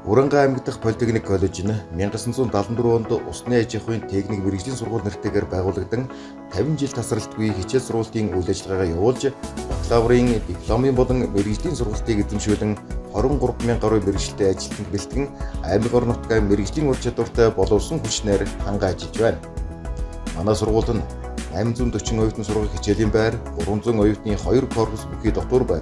Уранга аймаг дахь Политехник коллеж нь 1974 онд Усны аж ахуйн техник мэргэжлийн сургууль нэртэйгээр байгуулагдсан 50 жил тасралтгүй хичээл сургуулийн үйл ажиллагаагаа явуулж бакалаврын дипломын болон мэргэжлийн сургалтыг эзэмшүүлэн 23,000 гаруй мэргэжилтэд ажилтныг бэлтгэн аймаг орон нутгийн мэргэжлийн ур чадвартай боловсон хүчнээр хангаа ажиллаж байна. Манай сургууль нь 840 оюутны сургах хичээлийн байр, 300 оюутны 2 корпус бүхий дотор байр,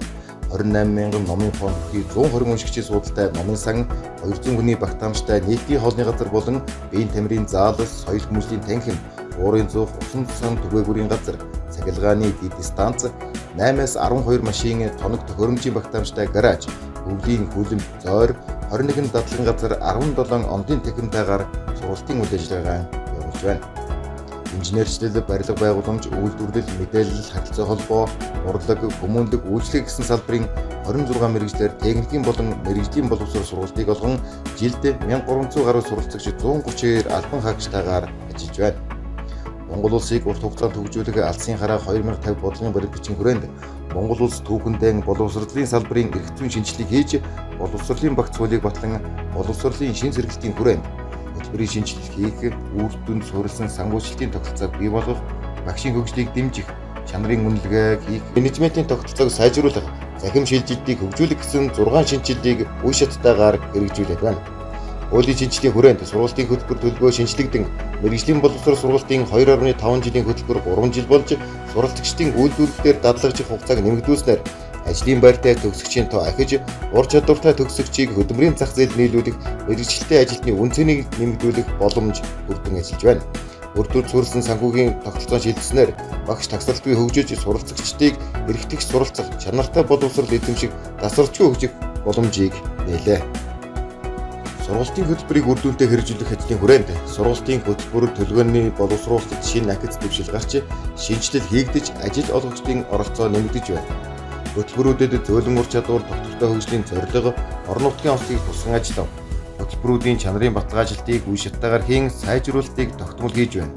28,000 номын фонд бүхий 120 уншигчийн суудалтай номын сан, 200 хүний багтаамжтай нийтийн хоолны газар болон биеийн тамирын заал, соёл хүмүүжлийн танхим, уурын зуух, усан цусан түгээгүүрийн газар, цахилгааны дэд станц, 8-аас 12 машин, тоног төхөөрөмжийн багтаамжтай гараж, өвлийн хүлэмж зойр, 21 дадлан газар, 17 ондын техникатайгаар сургалтын үйл ажиллагаа явуулж байна. Инженерчлэл, барилга байгууламж, үйлдвэрлэл, мэдээлэл, харилцаа холбоо, урлаг, хүмүүнлэг, үйлчлэг гэсэн салбарын 26 мэргэжлэр техникийн болон мэргэжлийн боловсрол сургалтыг олгон жилд 1300 гаруй суралцагч 130-ээр албан хаагчтайгаар ажиллаж байна. Монгол улсыг урт хугацаанд хөгжүүлэх алсын хараа 2050 бодлогын баримт бичгийн хүрээнд Монгол улс түүхэндээ боловсролын салбарын эрх зүйн шинжилгээг хийж боловсролын багц хуулийг батлан боловсролын шин зэрэглэлийн хүрээнд хөтөлбөрийн шинжилгээ хийх, үр дүнд суурилсан санхүүжилтийн тогтолцоог бий болгох, багшийн хөгжлийг дэмжих, чанарын үнэлгээ хийх, менежментийн тогтолцоог сайжруулах, захим шилжилтийг хөгжүүлэх гэсэн 6 шинжилгээг үе шаттайгаар хэрэгжүүлээд байна. Хуулийн шинжилгээний хүрээнд сургалтын хөтөлбөр төлбөө шинжлэгдэн мэргэжлийн боловсрол сургалтын 2.5 жилийн хөтөлбөр 3 жил болж суралцагчдын үйлдвэрлэлээр дадлагжих хугацааг нэмэгдүүлснээр ажлын байртай төгсөгчийн тоо ахиж, ур чадвартай төгсөгчийг хөдөлмөрийн зах зээлд нийлүүлэх, мэргэжилтэй ажилтны үнцнийг нэмэгдүүлэх боломж бүрдэн ажиллаж байна. Өртөд суурилсан санхүүгийн тогтолцоо шилжснээр багш тагсралтгүй хөгжиж, суралцагчдыг эрхтгч суралцах, чанартай боловсрол эзэмших, тасарчгүй хөгжих боломжийг нээлээ. Сургалтын хөтөлбөрийг үр дүнтэй хэрэгжүүлэх ажлын хүрээнд сургалтын хөтөлбөр төлөвлөгөөний боловсруулалт шинэ нахиц дэвшил гарч, шинжилэл хийгдэж, ажил олгогчдын оролцоо нэмэгдэж байна. Хөтөлбөрүүдэд зөөлөн ур чадвар, тогтвортой хөгжлийн зорилго, орон нутгийн онцлогийг тусган ажиллав. Хөтөлбөрүүдийн чанарын баталгаажлалтыг үе шаттайгаар хийн сайжруулалтыг тогтмол хийж байна.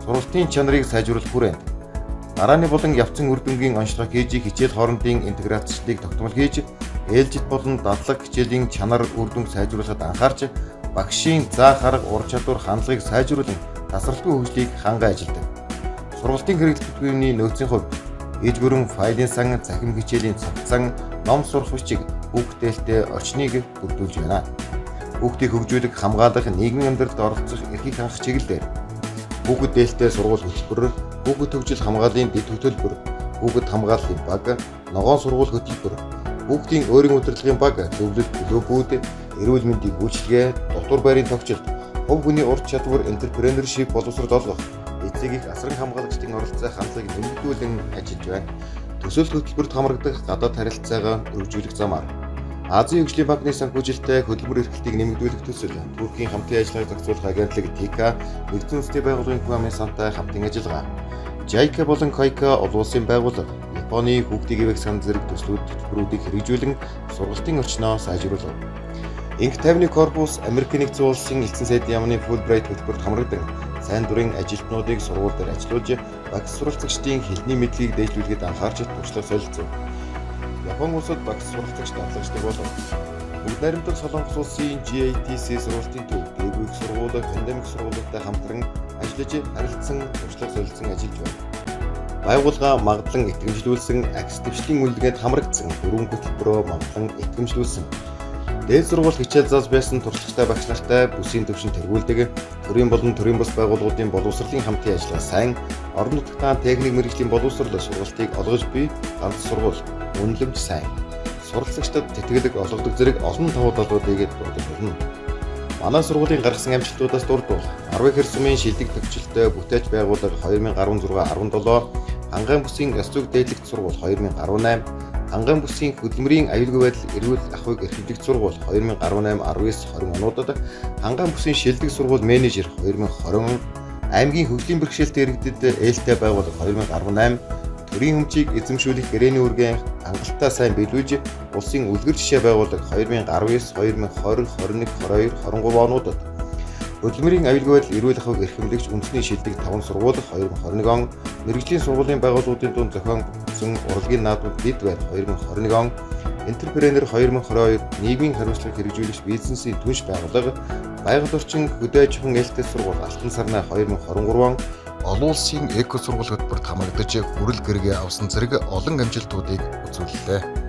Сургалтын чанарыг сайжруулах хүрээнд дарааны болон явцсан үр дүнгийн онцлог хийж хичээл хоорондын интеграцчлалыг тогтмол хийж, ээлжит болон дадлаг хичээлийн чанар үр дүнг сайжруулахад анхаарч, багшийн заах арга, ур чадвар, хандлагыг сайжруулан тасралтгүй хөгжлийг хангаа ажилладаг. Сургалтын хэрэглэгчдийн нөөцийн хувьд иж бүрэн файлын сан, захим хичээлийн цогцсон, ном сурах бичиг хүүхдэлтэй орчныг бүрдүүлж байна. Хүүхдийг хөгжүүлэх, хамгаалах, нийгмийн амьдралд оролцох эрхийг хангах чиглэлээр хүүхэд дээлтэй сургууль хөтөлбөр, хүүхэд хөгжил хамгааллын дэд хөтөлбөр, хүүхэд хамгааллын баг, ногоон сургууль хөтөлбөр, хүүхдийн өөрийн удирдлагын баг, зөвлөлт, төлөвүүд, эрүүл мэндийн үйлчилгээ, дотор байрын тогтчлт, хувь хүний ур чадвар, энтерпренершип боловсрол олгох, эцэг их асран хамгаалагчдын оролцоо хандлагыг нэмэгдүүлэн ажиллаж байна. Төсөөлт хөтөлбөрт хамрагдах гадаад харилцаагаа өргөжүүлэх замаар Азийн хөгжлийн банкны санхүүжилттэй хөдөлмөр эрхлэлтийг нэмэгдүүлэх төсөл, Туркийн хамтын ажиллагааг зохицуулах агентлаг ТИКА, Нэгдсэн улсны байгууллагын хүн амын сантай хамтын ажиллагаа, JICA болон KOICA олон улсын байгууллага, Японы хүүхдийн эвэг сан зэрэг төслүүд хөтөлбөрүүдийг хэрэгжүүлэн сургалтын орчноо сайжруулав. Инх 50-ны корпус Америкийн нэгдсэн улсын элчин сайдын яамны Fulbright хөтөлбөрт хамрагдан сайн дурын ажилтнуудыг сургууль дээр ажилуулж, багш суралцагчдын хэлний мэдлэгийг дэвшүүлэхэд анхаарч туршлага солилцов. Япон улсад багш суралцагч дадлагчдаг болов. Бүгд найрамдах Солонгос улсын GATC сургалтын төв, дээгүүр сургууль, пандемик сургуулиудтай хамтран ажиллаж, харилцсан, туршлага солилцсон ажиллаж байна. Байгууллага магадлан итгэмжлүүлсэн, акс дэвшлийн үнэлгээнд хамрагдсан, дөрвөн хөтөлбөрөөр магадлан итгэмжлүүлсэн. Дээд сургууль хичээл зааж байсан туршлагатай багш нартай бүсийн төвшин тэргүүлдэг, төрийн болон төрийн бус байгууллагуудын боловсролын хамтын ажиллагаа сайн, орон нутгийн техник мэргэжлийн боловсрол сургалтыг олгож буй ганц сургууль, үнэлэмж сайн. Суралцагчдад тэтгэлэг олгодог зэрэг олон давуу талуудыг дурдж байна. Манай сургуулийн гаргасан амжилтуудаас дурдвал 10 их сумын шилдэг төвчлөлтөд бүтээж байгууллага 2016-17, Хангаан бүсийн ёс зүйг дээдлэгч сургууль 2018, Хангаан бүсийн хөдөлмөрийн аюулгүй байдал эрүүл ахуйг эрхэмжих сургууль 2018-19-20 онуудад, Хангаан бүсийн шилдэг сургууль менежер 2020, аймгийн хөгжлийн бэрхшээлтэй иргэдэд ээлтэй байгууллага 2018, төрийн өмчийг эзэмшүүлэх гэрээний үргэн хангалттай сайн биелүүлж, улсын үлгэр жишээ байгууллага 2019, 2020, 21, 22, 23 онуудад, хөдөлмөрийн аюулгүй байдал эрүүл ахуйг эрхэмлэгч үндэсний шилдэг 5 сургууль 2021 он, мэргэжлийн сургуулийн байгууллагуудын дунд зохион бүтээсэн урлагийн наадмууд дэд байр 2021 он, Энтерпренер 2022 нийгмийн хариуцлагыг хэрэгжүүлэгч бизнесийн түнш байгууллага, байгаль орчин хөдөө аж ахуйн ээлжтэй сургууль Алтан сарнай 2023 он олон улсын эко сургууль хөтөлбөрт хамрагдаж хүрэл гэргээ авсан зэрэг олон амжилтуудыг үзүүллээ.